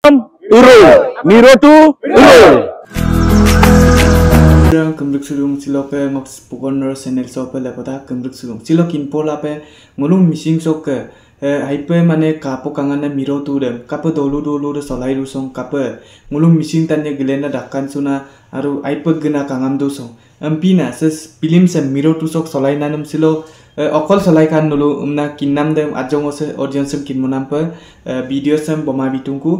some Miro to Kembruk sulung silope ngok spokoner channel sope lepota kembruk sulung silok inpola pe ngulung missing sok hype mane kapo kangana miro tu dem kapo dolu de solai rusong kapo ngulung missing tanya gelena dakkan suna aru hype gena kangam dosong ampina ses film se miro tu sok solai nanam silo okol solai kan nulu umna kinnam dem ajong ose audience kinmonam pe video sem boma bitungku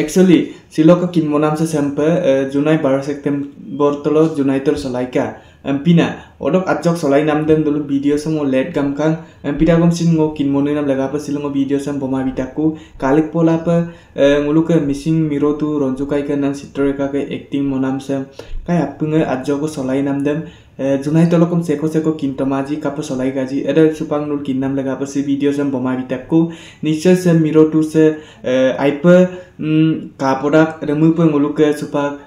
actually silok kinmonam se sampe Junai 12 September tolo Junai tor solai ka ampina odok ajok solai nam dem dulu video sem let gam kang ampita gom sin ngo kinmoni nam laga pa silong video sem boma bitaku kalik pola pe ngulu ke missing miro tu ronjukai ka nan sitreka ke acting monam sem kai apunge ajok solai nam dem Junai tolokom seko kintomaji kapo solai gaji eda supang nul kinnam lega pa si video sem boma bitakku niche se miro tu se aipe kapodak remu pe nguluke supak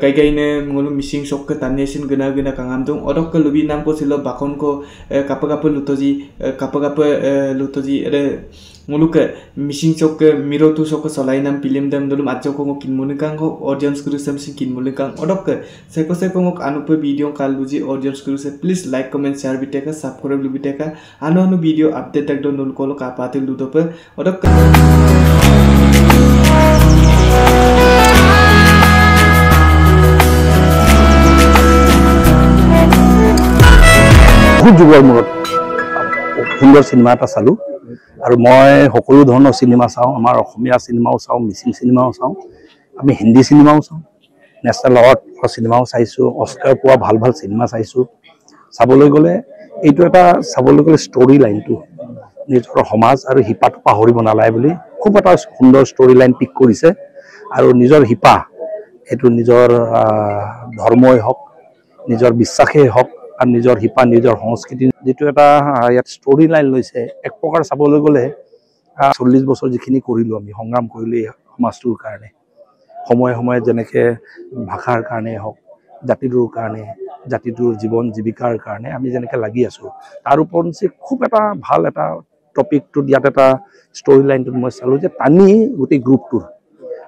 gai-gaine ngulu missing sok ke tanesin gena kangam dong odok ke lubi nam ko silo bakon ko kapa lutoji eda nguluke missing sok ke miro tu sok ke solai nam film dem dulu ajo ko kinmunikang ko audience guru sem sin kinmunikang odok ke seko ngok anupe video kaluji audience guru se please like comment share biteka subscribe lu biteka anu video update tak don kolo kapate ludope odok ke যুগৰ মূৰত সুন্দৰ cinema এটা চালো আৰু মই সকলো ধৰণৰ cinema চাওঁ আমাৰ অসমীয়া চিনেমাও চাওঁ মিচিং চিনেমাও চাওঁ আমি হিন্দী চিনেমাও চাওঁ নেশ্যনেল এৱাৰ্ড চিনেমাও চাইছো অস্কাৰ পোৱা ভাল চিনেমা চাইছো চাবলৈ গ'লে এইটো এটা চাবলৈ গ'লে ষ্টৰী লাইনটো নিজৰ সমাজ আৰু হিপাটো পাহৰিব নালাগে বুলি খুব এটা সুন্দৰ ষ্টৰী লাইন পিক কৰিছে আৰু নিজৰ হিপা এইটো নিজৰ ধৰ্মই হওক নিজৰ বিশ্বাসেই হওক আর নিজর হিপা নিজর সংস্কৃতি যেটো এটা ইয়াত স্টোরি লাইন লৈছে এক প্রকার চাবলৈ গলে 40 বছর যিখিনি কৰিলো আমি সংগ্ৰাম কৰিলো সমাজটোৰ কাৰণে সময়ে যেনেকে ভাষাৰ কাৰণে হওক জাতিটোৰ কাৰণে জাতিটোৰ জীৱন জীৱিকাৰ কাৰণে আমি যেনেকে লাগি আছো তাৰ ওপৰত খুব এটা ভাল এটা টপিকটো দিয়াত এটা স্টোৰি লাইনটো মই চালো যে টানি গোটেই গ্ৰুপটোৰ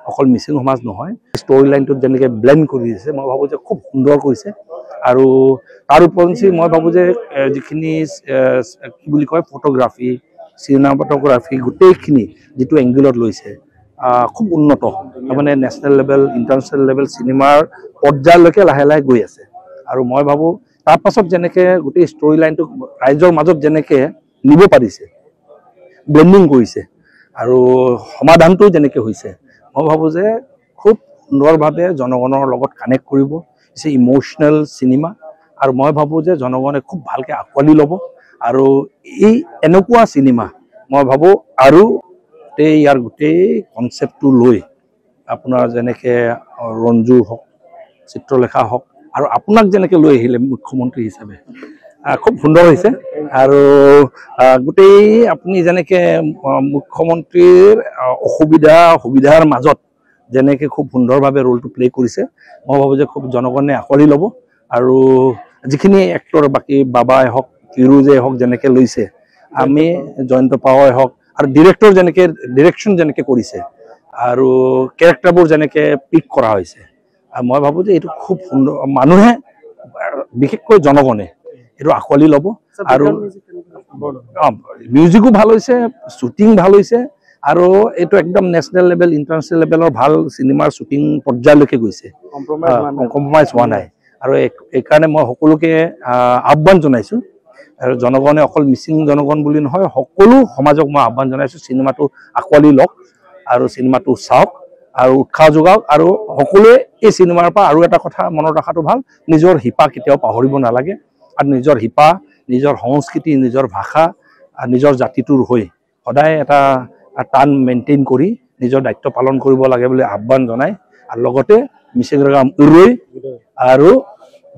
অকল মিছিং সমাজ নহয় স্টোৰি লাইনটো যেনেকে ব্লেন্ড কৰি দিছে মই ভাবো যে খুব সুন্দৰ কৰিছে আৰু তাৰ ওপৰঞ্চি মই ভাবো যে যিখিনি কি বুলি কয় ফটোগ্ৰাফি চিনেমাটোগ্ৰাফি গোটেইখিনি যেটো এংগুলত লৈছে খুব উন্নত মানে নেশ্যনেল লেভেল ইন্টাৰনেশ্যনেল লেভেল চিনেমাৰ পৰ্যায়লৈকে লাহে গৈ আছে আৰু মই ভাবো তাৰ পাছত যেনেকে গোটেই ষ্টৰী লাইনটো ৰাইজৰ মাজত যেনেকে নিব পাৰিছে ব্লেন্ডিং কৰিছে আৰু সমাধানটো যেনেকে হৈছে মই ভাবো যে খুব সুন্দৰভাৱে জনগণৰ লগত কানেক্ট কৰিব ইটস ইমোশনাল সিনেমা আৰু মই ভাবো যে জনগণে খুব ভালকে আকোৱালি ল'ব আৰু এই এনেকুৱা সিনেমা মই ভাবো আৰু ইয়াৰ গোটেই কনসেপ্টটো লৈ আপোনাৰ যেনেকে ৰঞ্জু হওক চিত্ৰলেখা হওক আৰু আপোনাক যেনেকে লৈ আহিলে মুখ্যমন্ত্ৰী হিচাপে খুব সুন্দৰ হৈছে আৰু গোটেই আপুনি যেনেকে মুখ্যমন্ত্ৰীৰ সুবিধাৰ মাজত যেনেকে খুব সুন্দৰভাৱে ৰোলটো প্লে কৰিছে মই ভাবো যে খুব জনগণে আকোৱালি ল'ব আৰু যিখিনি এক্টৰ বাকি বাবাই হওক ফিৰোজে হওক যেনেকে লৈছে আমি জয়ন্ত পাৱাই হওক আৰু ডিৰেক্টৰ যেনেকে ডিৰেকশ্যন যেনেকে কৰিছে আৰু ক্যাৰেক্টাৰবোৰ যেনেকে পিক কৰা হৈছে মই ভাবো যে এইটো খুব সুন্দৰ মানুহে বিশেষকৈ জনগণে এইটো আকোৱালি ল'ব আৰু মিউজিকো ভাল হৈছে শুটিং ভাল হৈছে আৰু এটো একদম ন্যাশনাল লেভেল ইন্টাৰনেশ্যনেল লেভেলৰ ভাল সিনেমাৰ শুটিং পৰ্যায়লৈকে গৈছে কম্প্ৰমাইজ হোৱা নাই আৰু এই কাৰণে মই সকলোকে আহ্বান জনাইছো আৰু জনগণে অকল মিছিং জনগণ বুলি নহয় সকলো সমাজক মই আহ্বান জনাইছো সিনেমাটো আকোৱালি লওক আৰু সিনেমাটো চাওক আৰু উৎসাহ যোগাওক আৰু সকলোৱে এই সিনেমাৰ পৰা আৰু এটা কথা মনত ৰাখাটো ভাল নিজৰ হিপা কেতিয়াও পাহৰিব নালাগে আৰু নিজৰ হিপা নিজৰ সংস্কৃতি নিজৰ ভাষা আৰু নিজৰ জাতিটোৰ হৈ সদায় এটা টান মেইনটেইন কৰি নিজৰ দায়িত্ব পালন কৰিব লাগে বুলি আহ্বান জনাই আৰু লগতে মিছিংৰাম উৰৈ আৰু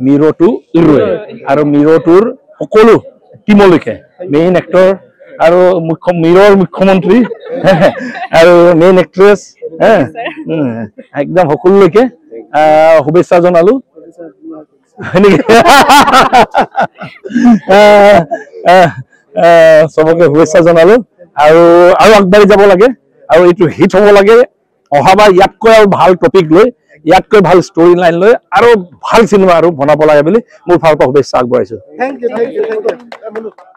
মিৰোটো উৰৈ আৰু মিৰোটোৰ সকলো টিমলৈকে মেইন এক্টৰ আৰু মিৰৰ মুখ্যমন্ত্ৰী আৰু মেইন এক্ট্ৰেছ একদম সকলোলৈকে শুভেচ্ছা জনালো সবকে শুভেচ্ছা জনালো আৰু আগবাঢ়ি যাব লাগে আৰু এইটো হিট হ'ব লাগে অহাবাৰ ইয়াতকৈ আৰু ভাল টপিক লৈ ইয়াতকৈ ভাল ষ্টৰি লাইন লৈ আৰু ভাল চিনেমা আৰু বনাব লাগে বুলি মোৰ ফালৰ পৰা শুভেচ্ছা আগবঢ়াইছো। Thank you.